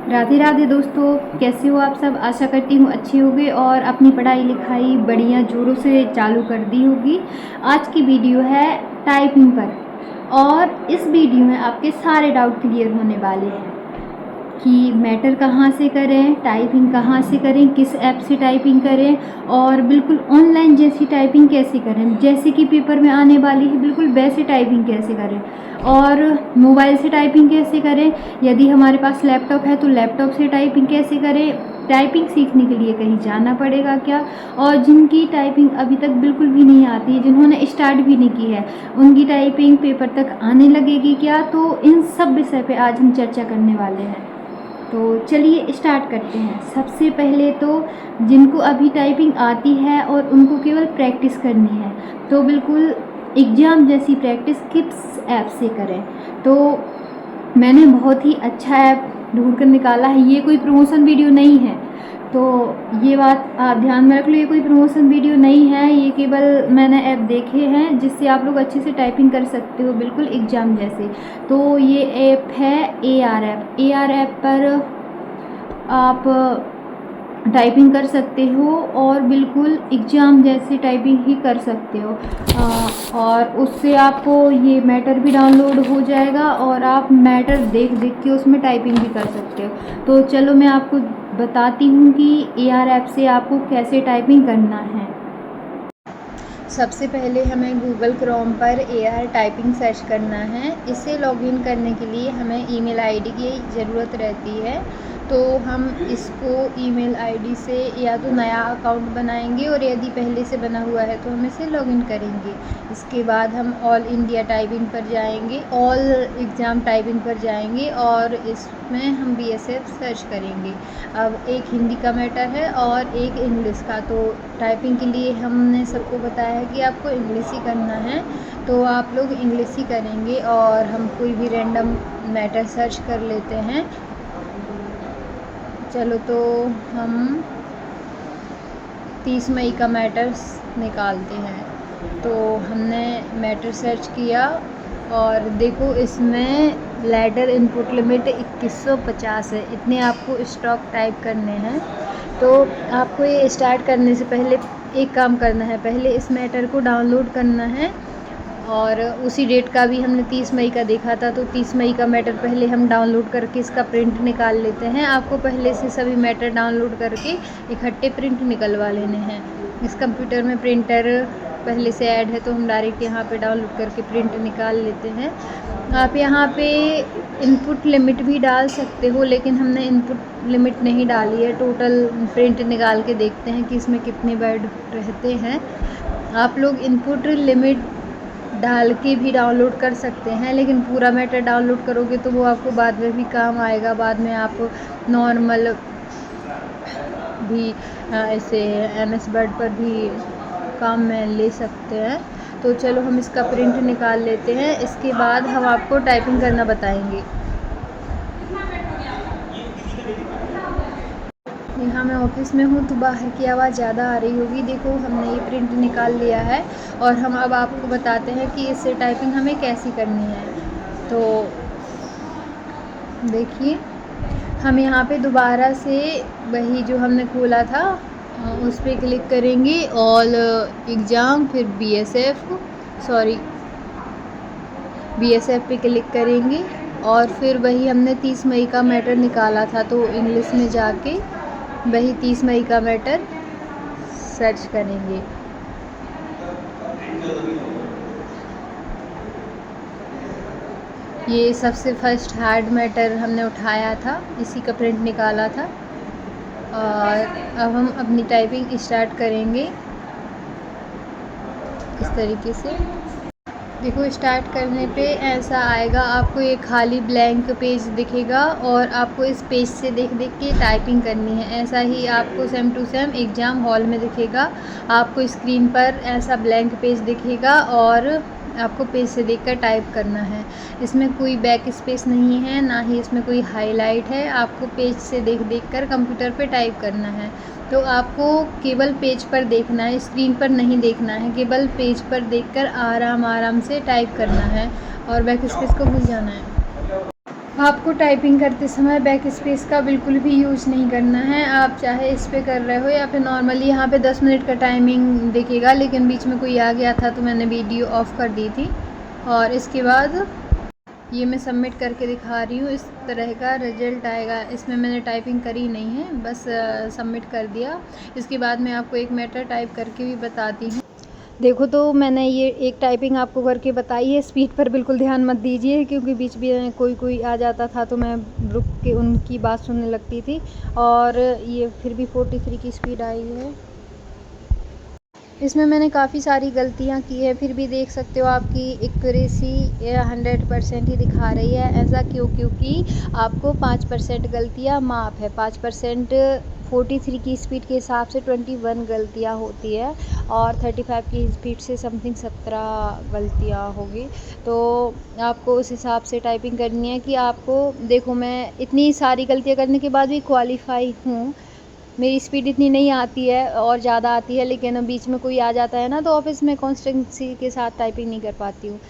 राधे राधे दोस्तों, कैसे हो आप सब। आशा करती हूँ अच्छे होगे और अपनी पढ़ाई लिखाई बढ़िया जोरों से चालू कर दी होगी। आज की वीडियो है टाइपिंग पर और इस वीडियो में आपके सारे डाउट क्लियर होने वाले हैं कि मैटर कहाँ से करें, टाइपिंग कहाँ से करें, किस ऐप से टाइपिंग करें और बिल्कुल ऑनलाइन जैसी टाइपिंग कैसे करें, जैसे कि पेपर में आने वाली है बिल्कुल वैसे टाइपिंग कैसे करें और मोबाइल से टाइपिंग कैसे करें। यदि हमारे पास लैपटॉप है तो लैपटॉप से टाइपिंग कैसे करें, टाइपिंग सीखने के लिए कहीं जाना पड़ेगा क्या, और जिनकी टाइपिंग अभी तक बिल्कुल भी नहीं आती है, जिन्होंने स्टार्ट भी नहीं की है, उनकी टाइपिंग पेपर तक आने लगेगी क्या। तो इन सब विषय पे आज हम चर्चा करने वाले हैं। तो चलिए स्टार्ट करते हैं। सबसे पहले तो जिनको अभी टाइपिंग आती है और उनको केवल प्रैक्टिस करनी है, तो बिल्कुल एग्ज़ाम जैसी प्रैक्टिस किस ऐप से करें। तो मैंने बहुत ही अच्छा ऐप ढूंढ कर निकाला है। ये कोई प्रमोशन वीडियो नहीं है, तो ये बात आप ध्यान में रख लो। ये कोई प्रमोशन वीडियो नहीं है, ये केवल मैंने ऐप देखे हैं जिससे आप लोग अच्छे से टाइपिंग कर सकते हो बिल्कुल एग्ज़ाम जैसे। तो ये ऐप है AR ऐप। AR ऐप पर आप टाइपिंग कर सकते हो और बिल्कुल एग्ज़ाम जैसे टाइपिंग ही कर सकते हो। और उससे आपको ये मैटर भी डाउनलोड हो जाएगा और आप मैटर देख देख के उसमें टाइपिंग भी कर सकते हो। तो चलो मैं आपको बताती हूँ कि AR ऐप से आपको कैसे टाइपिंग करना है। सबसे पहले हमें गूगल क्रोम पर AR टाइपिंग सर्च करना है। इसे लॉगिन करने के लिए हमें ईमेल आईडी की ज़रूरत रहती है। तो हम इसको ईमेल आईडी से या तो नया अकाउंट बनाएंगे और यदि पहले से बना हुआ है तो हम इसे लॉगिन करेंगे। इसके बाद हम ऑल इंडिया टाइपिंग पर जाएंगे, ऑल एग्ज़ाम टाइपिंग पर जाएंगे और इसमें हम BSF सर्च करेंगे। अब एक हिंदी का मैटर है और एक इंग्लिश का। तो टाइपिंग के लिए हमने सबको बताया है कि आपको इंग्लिश ही करना है, तो आप लोग इंग्लिश ही करेंगे। और हम कोई भी रैंडम मैटर सर्च कर लेते हैं। चलो तो हम 30 मई का मैटर्स निकालते हैं। तो हमने मैटर सर्च किया और देखो इसमें लेटर इनपुट लिमिट 2150 है। इतने आपको स्टॉक टाइप करने हैं। तो आपको ये स्टार्ट करने से पहले एक काम करना है, पहले इस मैटर को डाउनलोड करना है। और उसी डेट का भी हमने 30 मई का देखा था, तो 30 मई का मैटर पहले हम डाउनलोड करके इसका प्रिंट निकाल लेते हैं। आपको पहले से सभी मैटर डाउनलोड करके इकट्ठे प्रिंट निकलवा लेने हैं। इस कंप्यूटर में प्रिंटर पहले से ऐड है तो हम डायरेक्ट यहाँ पे डाउनलोड करके प्रिंट निकाल लेते हैं। आप यहाँ पे इनपुट लिमिट भी डाल सकते हो, लेकिन हमने इनपुट लिमिट नहीं डाली है। टोटल प्रिंट निकाल के देखते हैं कि इसमें कितने वर्ड रहते हैं। आप लोग इनपुट लिमिट डाल के भी डाउनलोड कर सकते हैं, लेकिन पूरा मैटर डाउनलोड करोगे तो वो आपको बाद में भी काम आएगा। बाद में आप नॉर्मल भी ऐसे MS वर्ड पर भी काम में ले सकते हैं। तो चलो हम इसका प्रिंट निकाल लेते हैं, इसके बाद हम आपको टाइपिंग करना बताएंगे। यहाँ मैं ऑफिस में हूँ तो बाहर की आवाज़ ज़्यादा आ रही होगी। देखो हमने ये प्रिंट निकाल लिया है और हम अब आपको बताते हैं कि इससे टाइपिंग हमें कैसी करनी है। तो देखिए हम यहाँ पे दोबारा से वही जो हमने खोला था उस पर क्लिक करेंगे, ऑल एग्ज़ाम, फिर BSF पे क्लिक करेंगे और फिर वही हमने 30 मई का मैटर निकाला था, तो इंग्लिश में जाके वही 30 मई का मैटर सर्च करेंगे। ये सबसे फर्स्ट हार्ड मैटर हमने उठाया था, इसी का प्रिंट निकाला था। और अब हम अपनी टाइपिंग स्टार्ट करेंगे इस तरीके से। देखो स्टार्ट करने पे ऐसा आएगा, आपको ये खाली ब्लैंक पेज दिखेगा और आपको इस पेज से देख देख के टाइपिंग करनी है। ऐसा ही आपको same to same exam hall में दिखेगा। आपको स्क्रीन पर ऐसा ब्लैंक पेज दिखेगा और आपको पेज से देखकर टाइप करना है। इसमें कोई बैक स्पेस नहीं है, ना ही इसमें कोई हाईलाइट है। आपको पेज से देख देख कर कंप्यूटर पे टाइप करना है। तो आपको केवल पेज पर देखना है, स्क्रीन पर नहीं देखना है। केवल पेज पर देखकर आराम आराम से टाइप करना है और बैक स्पेस को भूल जाना है। आपको टाइपिंग करते समय बैक स्पेस का बिल्कुल भी यूज़ नहीं करना है। आप चाहे इस पे कर रहे हो या फिर नॉर्मली यहाँ पे 10 मिनट का टाइमिंग दिखेगा, लेकिन बीच में कोई आ गया था तो मैंने वीडियो ऑफ कर दी थी। और इसके बाद ये मैं सबमिट करके दिखा रही हूँ, इस तरह का रिजल्ट आएगा। इसमें मैंने टाइपिंग करी नहीं है, बस सबमिट कर दिया। इसके बाद मैं आपको एक मैटर टाइप करके भी बताती हूँ। देखो, तो मैंने ये एक टाइपिंग आपको करके बताई है। स्पीड पर बिल्कुल ध्यान मत दीजिए, क्योंकि बीच में कोई आ जाता था तो मैं रुक के उनकी बात सुनने लगती थी। और ये फिर भी 43 की स्पीड आई है। इसमें मैंने काफ़ी सारी गलतियां की है, फिर भी देख सकते हो आपकी एक्यूरेसी 100% ही दिखा रही है। ऐसा क्यों? क्योंकि आपको 5% गलतियां माफ़ है। 5% 43 की स्पीड के हिसाब से 21 गलतियां होती है, और 35 की स्पीड से समथिंग 17 गलतियां होगी। तो आपको उस हिसाब से टाइपिंग करनी है कि आपको, देखो मैं इतनी सारी गलतियां करने के बाद भी क्वालिफाई हूँ। मेरी स्पीड इतनी नहीं आती है और ज़्यादा आती है, लेकिन बीच में कोई आ जाता है ना, तो ऑफिस में कॉन्स्टेंसी के साथ टाइपिंग नहीं कर पाती हूँ।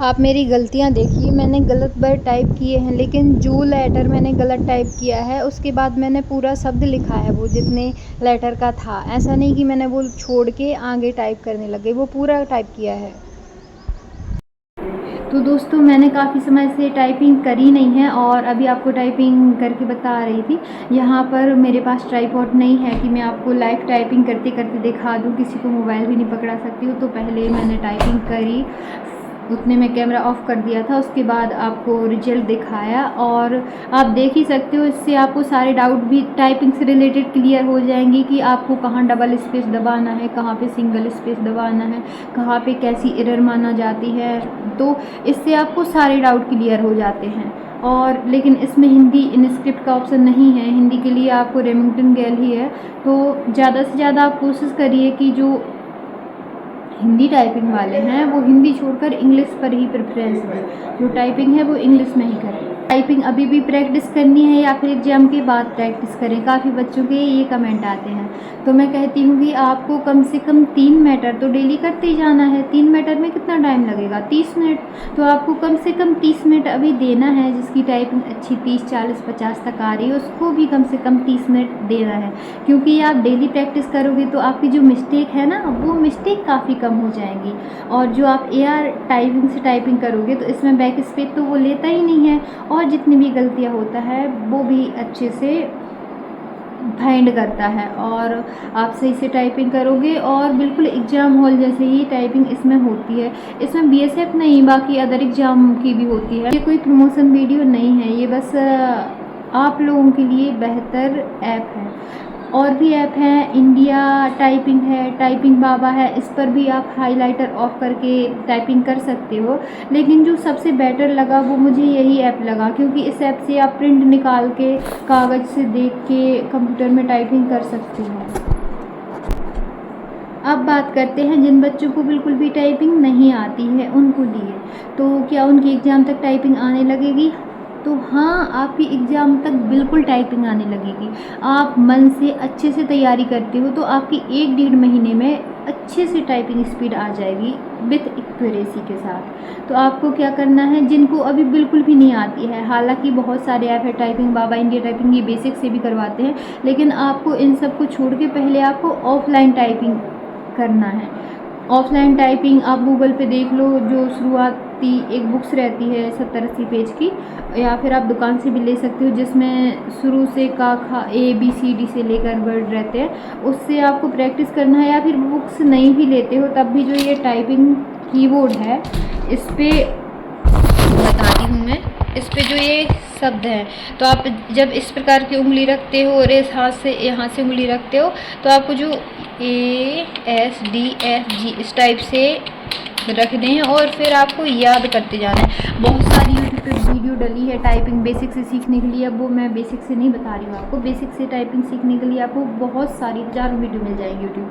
आप मेरी गलतियाँ देखिए, मैंने गलत वर्ड टाइप किए हैं, लेकिन जो लेटर मैंने गलत टाइप किया है उसके बाद मैंने पूरा शब्द लिखा है वो जितने लेटर का था। ऐसा नहीं कि मैंने वो छोड़ के आगे टाइप करने लग गई, वो पूरा टाइप किया है। तो दोस्तों, मैंने काफ़ी समय से टाइपिंग करी नहीं है और अभी आपको टाइपिंग करके बता रही थी। यहाँ पर मेरे पास ट्राइपॉड नहीं है कि मैं आपको लाइव टाइपिंग करते करते दिखा दूँ, किसी को मोबाइल भी नहीं पकड़ा सकती हूँ। तो पहले मैंने टाइपिंग करी, उतने में कैमरा ऑफ कर दिया था, उसके बाद आपको रिजल्ट दिखाया। और आप देख ही सकते हो, इससे आपको सारे डाउट भी टाइपिंग से रिलेटेड क्लियर हो जाएंगे कि आपको कहाँ डबल स्पेस दबाना है, कहाँ पे सिंगल स्पेस दबाना है, कहाँ पे कैसी एरर माना जाती है। तो इससे आपको सारे डाउट क्लियर हो जाते हैं। और लेकिन इसमें हिंदी इनस्क्रिप्ट का ऑप्शन नहीं है, हिंदी के लिए आपको रेमिंगटन गैल ही है। तो ज़्यादा से ज़्यादा आप कोशिश करिए कि जो हिंदी टाइपिंग वाले हैं वो हिंदी छोड़कर इंग्लिश पर ही प्रेफरेंस दें। जो टाइपिंग है वो इंग्लिश में ही करें। टाइपिंग अभी भी प्रैक्टिस करनी है या फिर एग्जाम के बाद प्रैक्टिस करें? काफ़ी बच्चों के ये कमेंट आते हैं। तो मैं कहती हूँ कि आपको कम से कम 3 मैटर तो डेली करते ही जाना है। 3 मैटर में कितना टाइम लगेगा? 30 मिनट। तो आपको कम से कम 30 मिनट अभी देना है। जिसकी टाइपिंग अच्छी 30, 40, 50 तक आ रही है उसको भी कम से कम 30 मिनट देना है, क्योंकि आप डेली प्रैक्टिस करोगे तो आपकी जो मिस्टेक है ना, वो मिस्टेक काफ़ी कम हो जाएंगी। और जो आप AR टाइपिंग से टाइपिंग करोगे तो इसमें बैक स्पेस तो वो लेता ही नहीं है, और जितनी भी गलतियाँ होता है वो भी अच्छे से फाइंड करता है। और आप सही से टाइपिंग करोगे और बिल्कुल एग्ज़ाम हॉल जैसे ही टाइपिंग इसमें होती है। इसमें BSF नहीं, बाकी अदर एग्ज़ाम की भी होती है। ये कोई प्रमोशन वीडियो नहीं है, ये बस आप लोगों के लिए बेहतर ऐप है। और भी ऐप हैं, इंडिया टाइपिंग है, टाइपिंग बाबा है, इस पर भी आप हाइलाइटर ऑफ करके टाइपिंग कर सकते हो। लेकिन जो सबसे बेटर लगा वो मुझे यही ऐप लगा, क्योंकि इस ऐप से आप प्रिंट निकाल के कागज़ से देख के कंप्यूटर में टाइपिंग कर सकते हो। अब बात करते हैं जिन बच्चों को बिल्कुल भी टाइपिंग नहीं आती है उनको लिए। तो क्या उनकी एग्ज़ाम तक टाइपिंग आने लगेगी? तो हाँ, आपकी एग्ज़ाम तक बिल्कुल टाइपिंग आने लगेगी। आप मन से अच्छे से तैयारी करते हो तो आपकी 1-1.5 महीने में अच्छे से टाइपिंग स्पीड आ जाएगी विथ एक्यूरेसी के साथ। तो आपको क्या करना है, जिनको अभी बिल्कुल भी नहीं आती है, हालांकि बहुत सारे ऐप है, टाइपिंग बाबा, इंडिया टाइपिंग, ये बेसिक से भी करवाते हैं, लेकिन आपको इन सब को छोड़ के पहले आपको ऑफलाइन टाइपिंग करना है। ऑफलाइन टाइपिंग आप गूगल पे देख लो, जो शुरुआती एक बुक्स रहती है 70-80 पेज की, या फिर आप दुकान से भी ले सकते हो, जिसमें शुरू से का खा ABCD से लेकर वर्ड रहते हैं, उससे आपको प्रैक्टिस करना है। या फिर बुक्स नहीं भी लेते हो तब भी जो ये टाइपिंग कीबोर्ड है, इस पर बताती हूँ मैं, इस पे जो ये शब्द हैं, तो आप जब इस प्रकार की उंगली रखते हो और इस हाथ से यहाँ से उंगली रखते हो तो आपको जो ASDFG इस टाइप से रख दें और फिर आपको याद करते जाना है। बहुत सारी यूट्यूब पे वीडियो डली है टाइपिंग बेसिक से सीखने के लिए, अब वो मैं बेसिक से नहीं बता रही हूँ आपको। बेसिक से टाइपिंग सीखने के लिए आपको बहुत सारी हज़ारों वीडियो मिल जाएगी यूट्यूब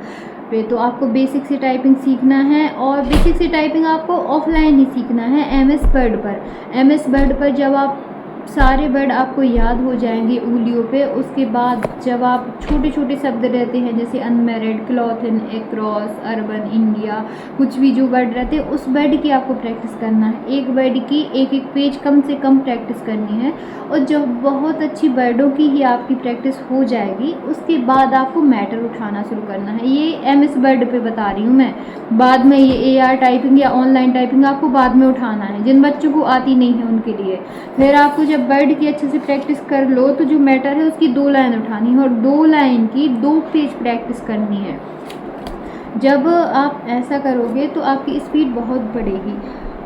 पे। तो आपको बेसिक से टाइपिंग सीखना है, और बेसिक से टाइपिंग आपको ऑफलाइन ही सीखना है MS वर्ड पर। MS वर्ड पर जब आप सारे वर्ड आपको याद हो जाएंगे उंगलियों पे। उसके बाद जब आप छोटे छोटे शब्द रहते हैं जैसे unmarried, cloth in across, urban, India, कुछ भी जो वर्ड रहते हैं उस वर्ड की आपको प्रैक्टिस करना है। एक वर्ड की एक एक पेज कम से कम प्रैक्टिस करनी है। और जब बहुत अच्छी वर्डों की ही आपकी प्रैक्टिस हो जाएगी उसके बाद आपको मैटर उठाना शुरू करना है। ये MS वर्ड पे बता रही हूँ मैं, बाद में ये AR टाइपिंग या ऑनलाइन टाइपिंग आपको बाद में उठाना है, जिन बच्चों को आती नहीं है उनके लिए। फिर आपको जब वर्ड की अच्छे से प्रैक्टिस कर लो तो जो मैटर है उसकी 2 लाइन उठानी है और 2 लाइन की 2 पेज प्रैक्टिस करनी है। जब आप ऐसा करोगे तो आपकी स्पीड बहुत बढ़ेगी।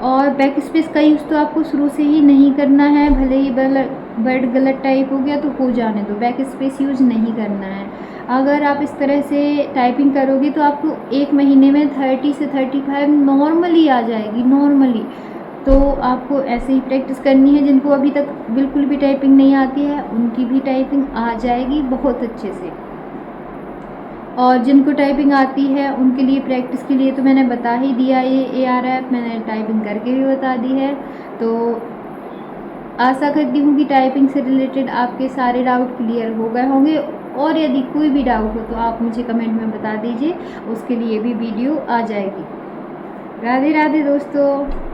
और बैक स्पेस का यूज़ तो आपको शुरू से ही नहीं करना है, भले ही वर्ड गलत टाइप हो गया तो हो जाने दो, बैक स्पेस यूज़ नहीं करना है। अगर आप इस तरह से टाइपिंग करोगे तो आपको 1 महीने में 30 से 35 नॉर्मली आ जाएगी, नॉर्मली। तो आपको ऐसे ही प्रैक्टिस करनी है। जिनको अभी तक बिल्कुल भी टाइपिंग नहीं आती है उनकी भी टाइपिंग आ जाएगी बहुत अच्छे से। और जिनको टाइपिंग आती है उनके लिए प्रैक्टिस के लिए तो मैंने बता ही दिया, ये AR ऐप मैंने टाइपिंग करके भी बता दी है। तो आशा करती हूँ कि टाइपिंग से रिलेटेड आपके सारे डाउट क्लियर हो गए होंगे। और यदि कोई भी डाउट हो तो आप मुझे कमेंट में बता दीजिए, उसके लिए भी वीडियो आ जाएगी। राधे राधे दोस्तों।